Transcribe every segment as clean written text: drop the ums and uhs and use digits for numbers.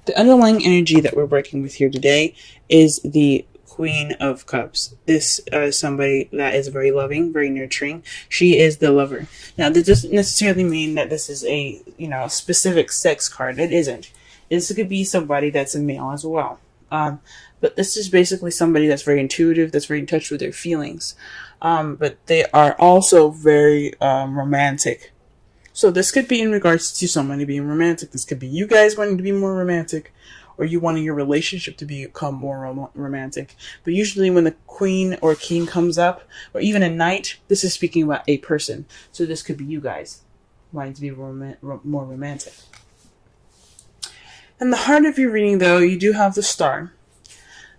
The underlying energy that we're working with here today is the Queen of Cups. This is somebody that is very loving, very nurturing. She is the lover. Now, this doesn't necessarily mean that this is a, specific sex card. It isn't. This could be somebody that's a male as well. But this is basically somebody that's very intuitive, that's very in touch with their feelings. But they are also very romantic. So this could be in regards to somebody being romantic. This could be you guys wanting to be more romantic, or you wanting your relationship to become more romantic. But usually when the queen or king comes up, or even a knight, this is speaking about a person. So this could be you guys wanting to be more romantic. In the heart of your reading, though, you do have the star.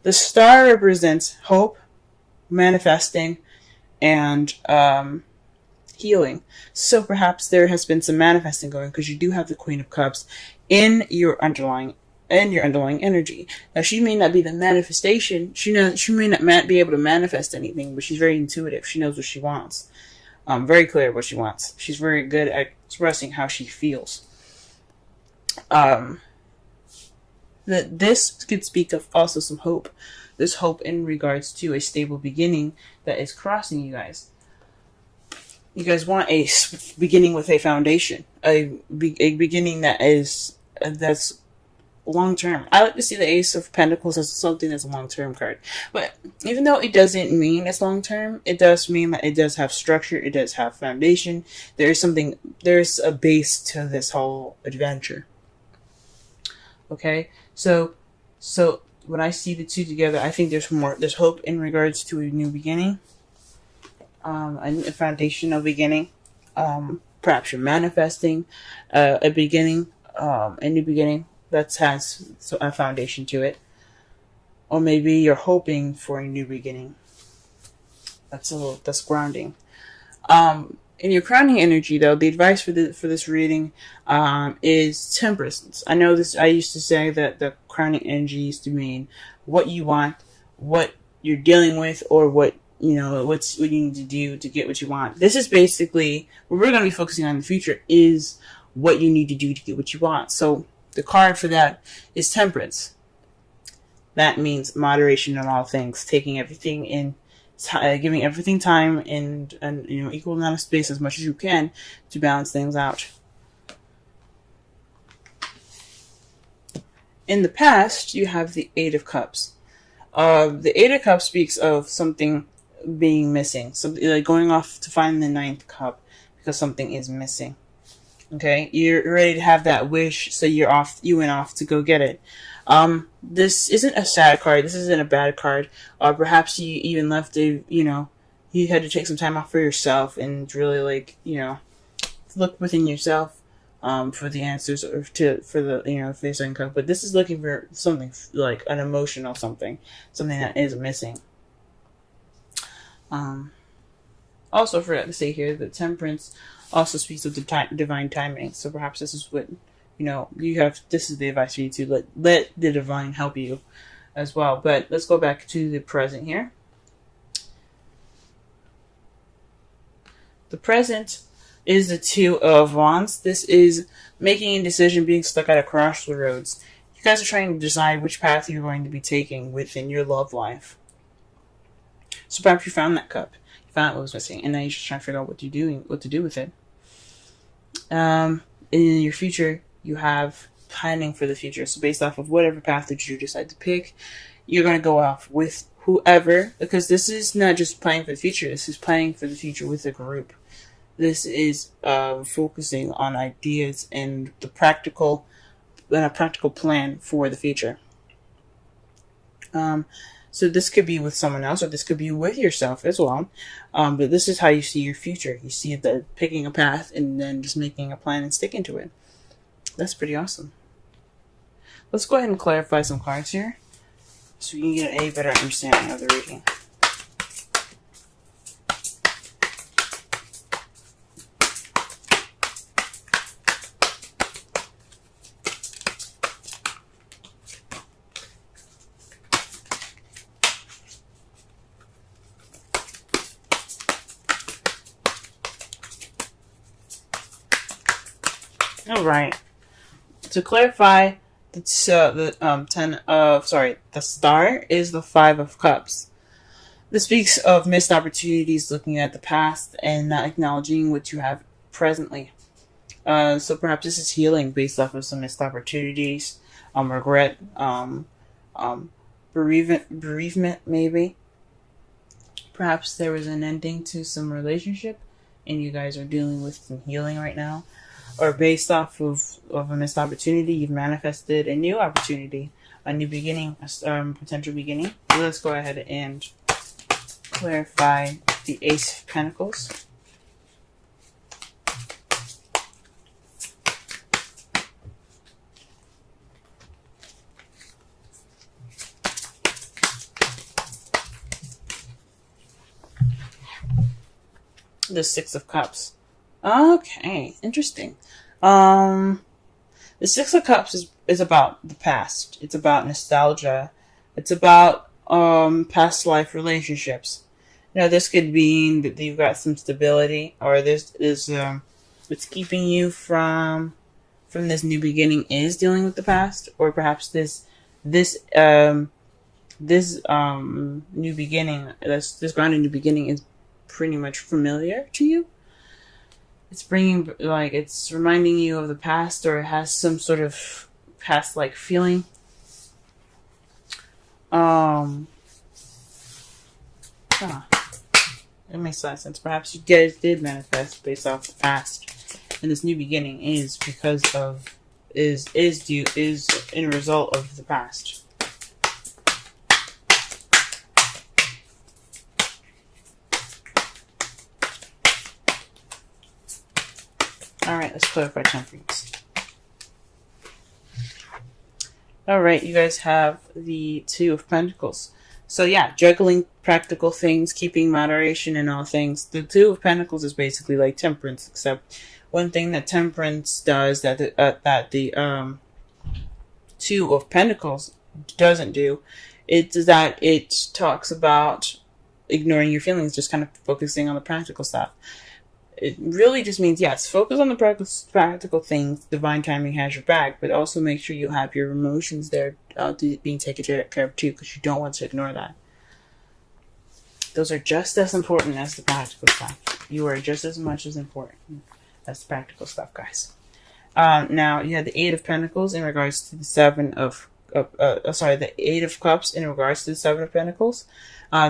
The star represents hope, manifesting, and healing. So perhaps there has been some manifesting going, because you do have the Queen of Cups in your underlying energy. Now, she may not be the manifestation. She may not be able to manifest anything, but she's very intuitive. She knows what she wants. Very clear what she wants. She's very good at expressing how she feels. This could speak of also some hope. This hope in regards to a stable beginning that is crossing you guys. You guys want a beginning with a foundation, a beginning that's long term. I like to see the Ace of Pentacles as something that's a long term card, but even though it doesn't mean it's long term, it does mean that it does have structure. It does have foundation. There's a base to this whole adventure. Okay, so when I see the two together, I think there's hope in regards to a new beginning. A foundational beginning. Perhaps you're manifesting a new beginning that has a foundation to it, or maybe you're hoping for a new beginning. That's grounding. In your crowning energy, though, the advice for this reading is temperance. I know this. I used to say that the crowning energy used to mean what you want, what you're dealing with, or what what you need to do to get what you want. This is basically what we're going to be focusing on in the future, is what you need to do to get what you want. So the card for that is temperance. That means moderation in all things, taking everything in, giving everything time and equal amount of space as much as you can to balance things out. In the past, you have the Eight of Cups. The Eight of Cups speaks of something being missing, something like going off to find the ninth cup because something is missing. Okay, you're ready to have that wish, so you went off to go get it. This isn't a sad card. This isn't a bad card. Or perhaps you even left you had to take some time off for yourself and really look within yourself for the answers, or for the for the second cup. But this is looking for something like an emotional something that is missing. Also forgot to say here that temperance also speaks of the divine timing. So perhaps this is what you have. This is the advice for you to let the divine help you as well. But let's go back to the present here. The present is the Two of Wands. This is making a decision, being stuck at a crossroads. You guys are trying to decide which path you're going to be taking within your love life. So perhaps you found that cup. You found what was missing, and now you're just trying to figure out what to do with it. In your future, you have planning for the future. So based off of whatever path that you decide to pick, you're going to go off with whoever, because this is not just planning for the future. This is planning for the future with a group. This is focusing on ideas and a practical plan for the future. So this could be with someone else, or this could be with yourself as well. But this is how you see your future. You see that picking a path and then just making a plan and sticking to it. That's pretty awesome. Let's go ahead and clarify some cards here, so we can get a better understanding of the reading. Alright, to clarify It's the star is the Five of Cups. This speaks of missed opportunities, looking at the past and not acknowledging what you have presently. So perhaps this is healing based off of some missed opportunities, regret, bereavement maybe. Perhaps there was an ending to some relationship and you guys are dealing with some healing right now. Or based off of a missed opportunity, you've manifested a new opportunity, a new beginning, a potential beginning. So let's go ahead and clarify the Ace of Pentacles. The Six of Cups. Okay, interesting. The Six of Cups is about the past. It's about nostalgia. It's about past life relationships. Now, this could mean that you've got some stability, or this is what's keeping you from this new beginning is dealing with the past, or perhaps this new beginning, this grounded new beginning is pretty much familiar to you. It's it's reminding you of the past, or it has some sort of past like feeling. It makes a lot of sense. Perhaps you guys did manifest based off the past, and this new beginning is because of is in a result of the past. Alright, let's clarify temperance. Alright, you guys have the Two of Pentacles. So yeah, juggling practical things, keeping moderation in all things. The Two of Pentacles is basically like temperance, except one thing that temperance does that the Two of Pentacles doesn't do, it's that it talks about ignoring your feelings, just kind of focusing on the practical stuff. It really just means, yes, focus on the practical things. Divine timing has your back, but also make sure you have your emotions there being taken care of too, because you don't want to ignore that. Those are just as important as the practical stuff. You are just as much as important as the practical stuff, guys. Now, you have the Eight of Pentacles in regards to the the Eight of Cups in regards to the Seven of Pentacles.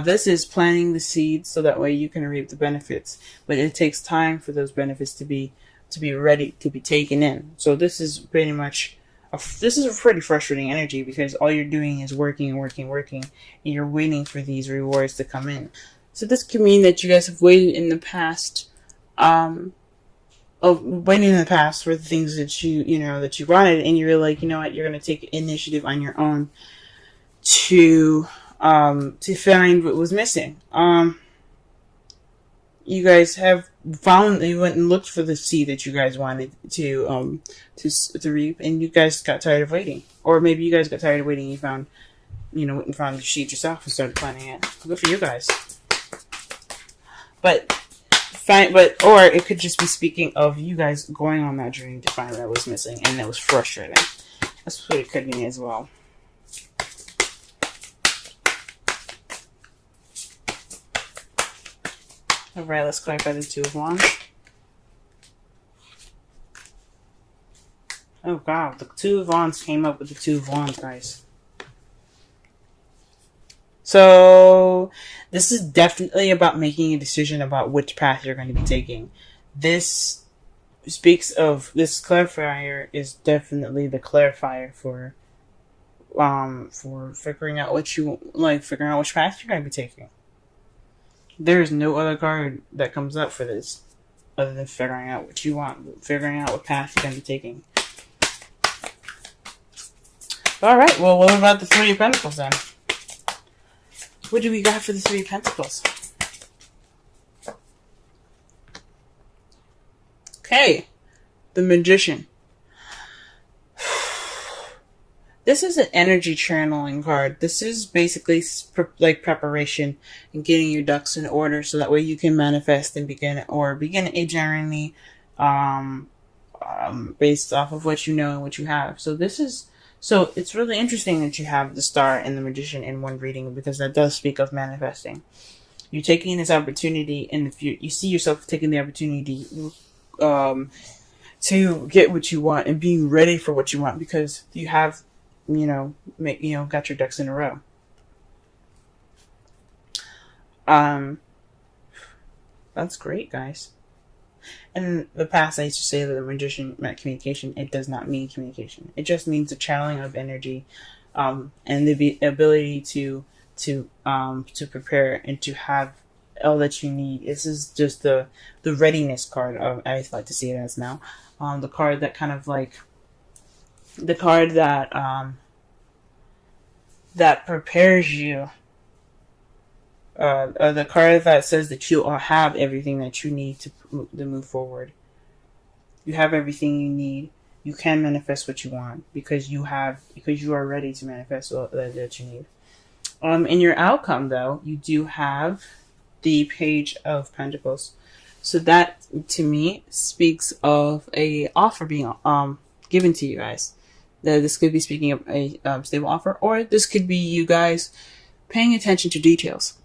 This is planting the seeds so that way you can reap the benefits, but it takes time for those benefits to be ready to be taken in. So this is pretty much a pretty frustrating energy, because all you're doing is working, and you're waiting for these rewards to come in. So this could mean that you guys have waited in the past, for the things that you wanted, and you're like, you know what, you're gonna take initiative on your own to find what was missing. You guys have you went and looked for the seed that you guys wanted to reap, and you guys got tired of waiting. Or maybe you guys got tired of waiting and you found the seed yourself and started planting it. Good for you guys. Or it could just be speaking of you guys going on that journey to find what was missing, and that was frustrating. That's what it could mean as well. Alright, let's clarify the Two of Wands. Oh god, the Two of Wands came up with the Two of Wands, guys. So, this is definitely about making a decision about which path you're going to be taking. This clarifier is definitely the clarifier for figuring out figuring out which path you're going to be taking. There's no other card that comes up for this other than figuring out what you want, figuring out what path you're going to be taking. Alright, well, what about the Three of Pentacles then? What do we got for the Three of Pentacles? Okay, the Magician. This is an energy channeling card. This is basically like preparation and getting your ducks in order so that way you can manifest and begin a journey based off of what you know and what you have. So this is So it's really interesting that you have the Star and the Magician in one reading, because that does speak of manifesting. You're taking this opportunity, and if you see yourself taking the opportunity to get what you want and being ready for what you want, because you have, got your ducks in a row. That's great, guys. And in the past, I used to say that the Magician meant communication. It does not mean communication. It just means the channeling of energy, and the ability to prepare and to have all that you need. This is just the readiness card of, I like to see it as now, the card that kind of like the card that that prepares you. The card that says that you all have everything that you need to move forward. You have everything you need. You can manifest what you want because you are ready to manifest all that you need. In your outcome, though, you do have the Page of Pentacles. So that, to me, speaks of a offer being given to you guys. This could be speaking of a stable offer, or this could be you guys paying attention to details.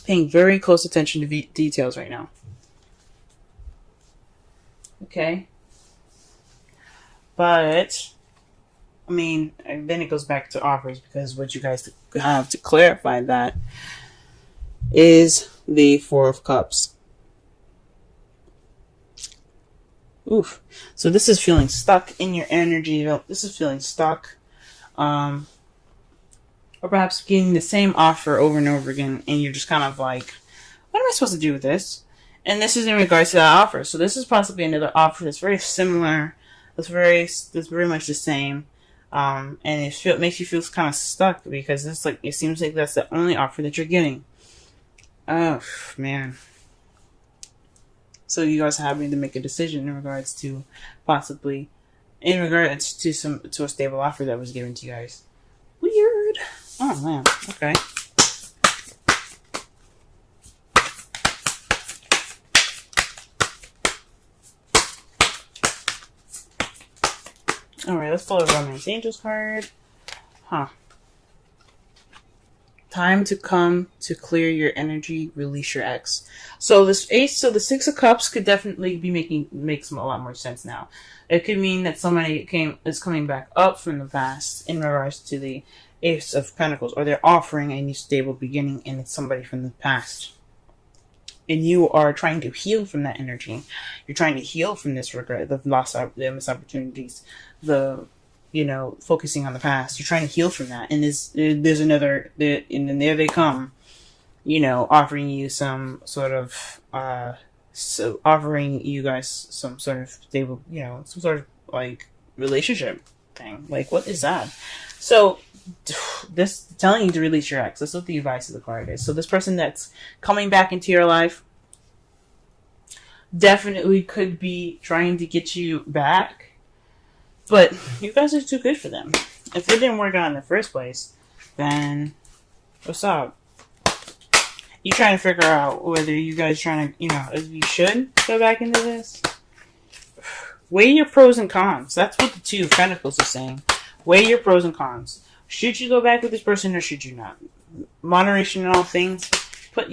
Paying very close attention to details right now. Okay? But, I mean, then it goes back to offers, because what you guys have to clarify that is the Four of Cups. Oof. So this is feeling stuck in your energy. This is feeling stuck. Or perhaps getting the same offer over and over again, and you're just kind of like, what am I supposed to do with this? And this is in regards to that offer. So this is possibly another offer that's very similar, that's very much the same, and it makes you feel kind of stuck, because it seems like that's the only offer that you're getting. Oh man. So you guys are having to make a decision in regards to possibly, to a stable offer that was given to you guys. Weird. Oh man, okay. Alright, let's pull a Romance Angels card. Time to come to clear your energy, release your ex. So the Six of Cups could definitely be makes a lot more sense now. It could mean that somebody is coming back up from the past in regards to the Ace of Pentacles, or they're offering a new stable beginning, and it's somebody from the past. And you are trying to heal from that energy. You're trying to heal from this regret, the missed opportunities, focusing on the past. You're trying to heal from that. And there's another, and then there they come, offering you some sort of, offering you guys some sort of stable, some sort of like relationship thing. Like, what is that? So, this telling you to release your ex. That's what the advice of the card is. So this person that's coming back into your life definitely could be trying to get you back, but you guys are too good for them. If it didn't work out in the first place, then what's up? You trying to figure out whether you guys trying to, if you should go back into this. Weigh your pros and cons. That's what the Two of Pentacles is saying. Weigh your pros and cons. Should you go back with this person or should you not? Moderation in all things. Put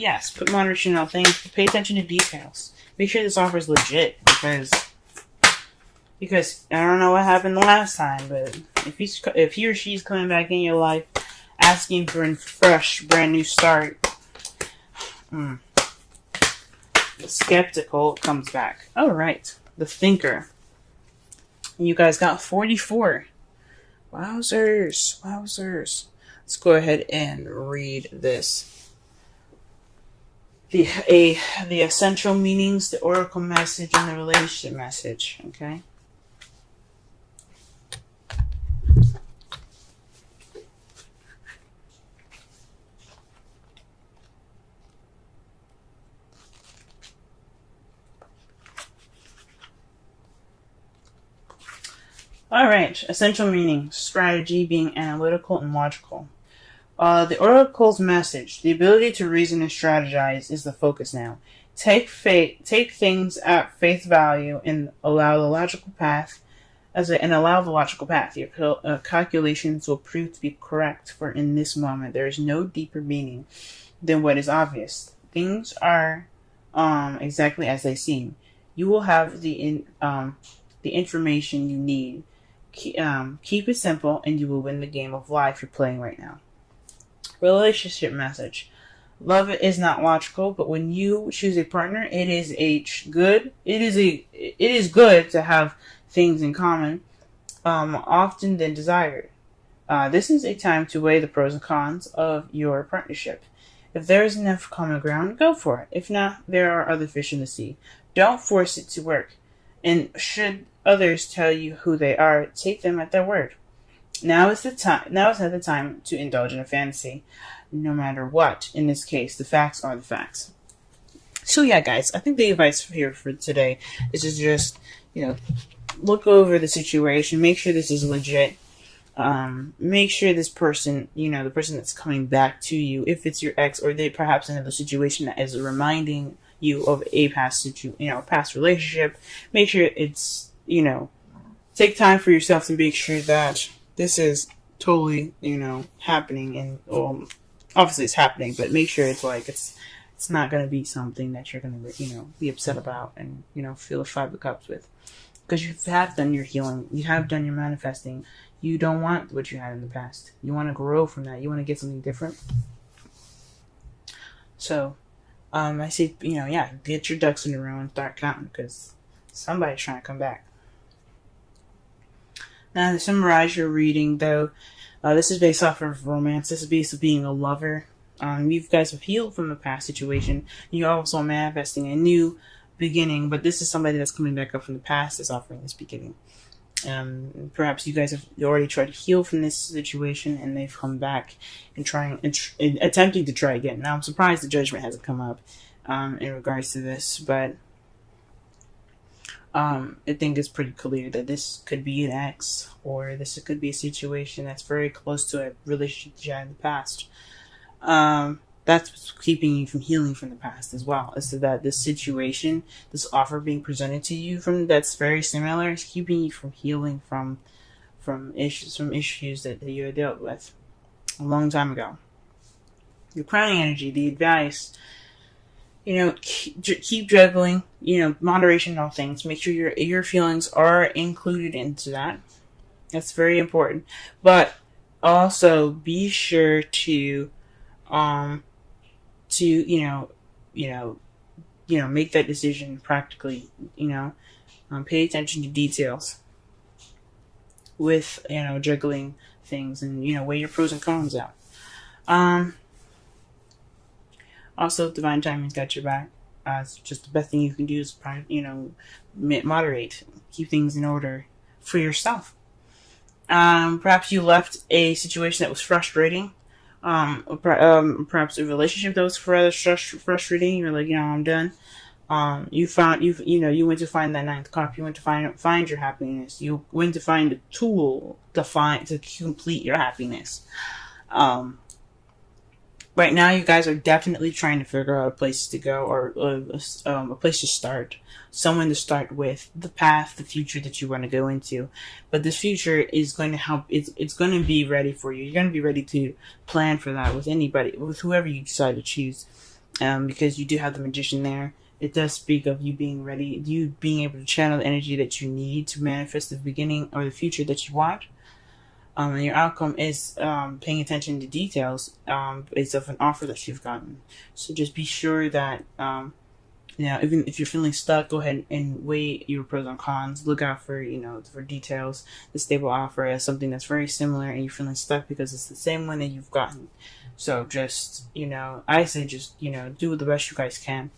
moderation in all things. Pay attention to details. Make sure this offer is legit, because I don't know what happened the last time, but if he or she's coming back in your life asking for a fresh, brand new start, the skeptical comes back. Alright, the Thinker. You guys got 44. Wowzers. Let's go ahead and read this. The essential meanings, the oracle message, and the relationship message. Okay. Alright, essential meaning, strategy, being analytical and logical. The oracle's message, the ability to reason and strategize, is the focus now. Take things at face value and allow the logical path and allow the logical path. Your calculations will prove to be correct, for in this moment there is no deeper meaning than what is obvious. Things are exactly as they seem. You will have the information you need. Keep it simple, and you will win the game of life you're playing right now. Relationship message. Love is not logical, but when you choose a partner, it is good. It is good to have things in common, often than desired. This is a time to weigh the pros and cons of your partnership. If there is enough common ground, go for it. If not, there are other fish in the sea. Don't force it to work. And should others tell you who they are, take them at their word. Now is not the time to indulge in a fantasy, no matter what. In this case, the facts are the facts. So yeah, guys, I think the advice here for today is to just, look over the situation, make sure this is legit. Make sure this person, the person that's coming back to you, if it's your ex or they perhaps in a situation that is reminding you of a past relationship, make sure it's, take time for yourself to make sure that this is totally, happening, and obviously it's happening, but make sure it's like it's not going to be something that you're going to, be upset about and, feel the 5 of Cups with, because you have done your healing, you have done your manifesting. You don't want what you had in the past. You want to grow from that. You want to get something different. So, I say, get your ducks in a row and start counting, because somebody's trying to come back. Now, to summarize your reading, though, this is based off of romance. This is based on being a lover. You guys have healed from the past situation. You're also manifesting a new beginning, but this is somebody that's coming back up from the past that's offering this beginning. Perhaps you guys have already tried to heal from this situation, and they've come back and attempting to try again. Now, I'm surprised the judgment hasn't come up in regards to this, but I think it's pretty clear that this could be an ex, or this could be a situation that's very close to a relationship you had in the past. That's what's keeping you from healing from the past as well. Is that this situation, this offer being presented to you that's very similar, is keeping you from healing from issues that you had dealt with a long time ago. Your crowning energy, the advice, keep juggling, moderation in all things. Make sure your feelings are included into that. That's very important. But also be sure to make that decision practically, pay attention to details with, juggling things, and, weigh your pros and cons out. Also, divine timing's got your back. It's just the best thing you can do is, moderate, keep things in order for yourself. Perhaps you left a situation that was frustrating. Perhaps a relationship that was rather frustrating. You're like, I'm done. You went to find that 9th cup. You went to find your happiness. You went to find a tool to complete your happiness. Right now, you guys are definitely trying to figure out a place to go, or a place to start. Someone to start with, the path, the future that you want to go into. But this future is going to help, it's going to be ready for you. You're going to be ready to plan for that with whoever you decide to choose. Because you do have the Magician there. It does speak of you being ready, you being able to channel the energy that you need to manifest the beginning or the future that you want. And your outcome is paying attention to details based off an offer that you've gotten. So just be sure that, even if you're feeling stuck, go ahead and weigh your pros and cons. Look out for, for details. The stable offer is something that's very similar, and you're feeling stuck because it's the same one that you've gotten. So just, I say just, do the best you guys can.